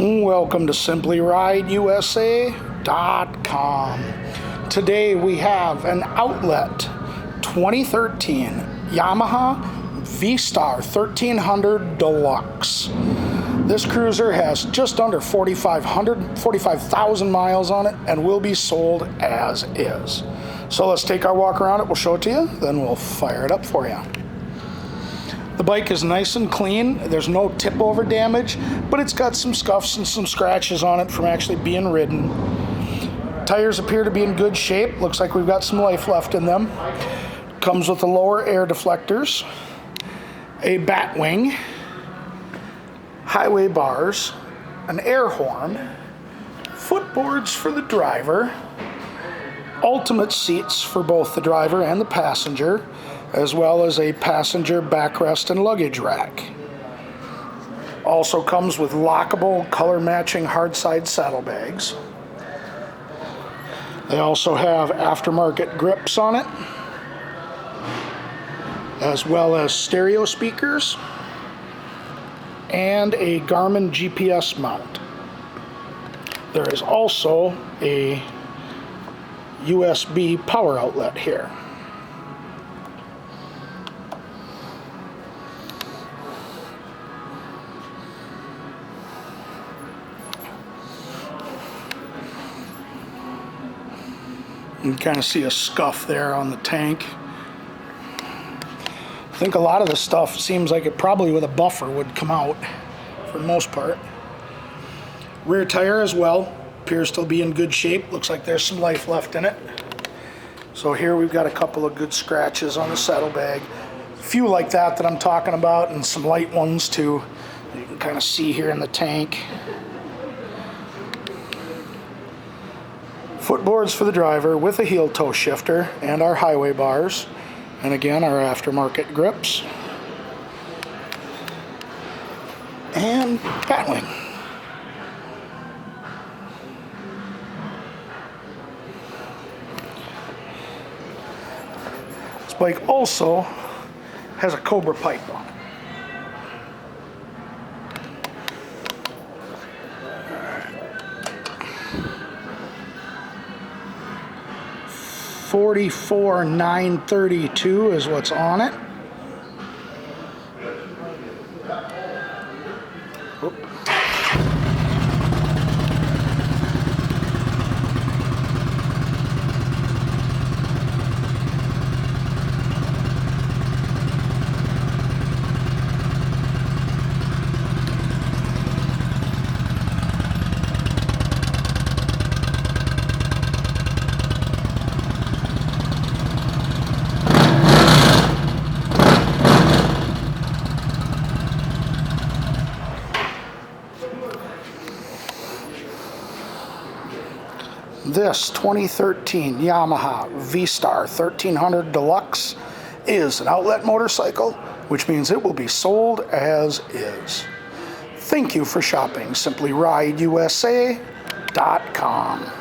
Welcome to SimplyRideUSA.com. Today we have an outlet 2013 Yamaha V Star 1300 Deluxe. This cruiser has just under 45,000 miles on it and will be sold as is. So let's take our walk around it, we'll show it to you, then we'll fire it up for you. The bike is nice and clean. There's no tip over damage, but it's got some scuffs and some scratches on it from actually being ridden. Tires appear to be in good shape. Looks like we've got some life left in them. Comes with the lower air deflectors, a bat wing, highway bars, an air horn, footboards for the driver, ultimate seats for both the driver and the passenger, as well as a passenger backrest and luggage rack. Also comes with lockable, color-matching hard-side saddlebags. They also have aftermarket grips on it, as well as stereo speakers and a Garmin GPS mount. There is also a USB power outlet here. You can kind of see a scuff there on the tank. I think a lot of this stuff seems like it probably with a buffer would come out for the most part. Rear tire as well appears to be in good shape. Looks like there's some life left in it. So here we've got a couple of good scratches on the saddlebag. A few like that I'm talking about, and some light ones too. You can kind of see here in the tank. Footboards for the driver with a heel toe shifter and our highway bars, and again our aftermarket grips and bat wing. This bike also has a Cobra pipe on it. $44,932 is what's on it. Oop. This 2013 Yamaha V Star 1300 Deluxe is an outlet motorcycle, which means it will be sold as is. Thank you for shopping SimplyRideUSA.com.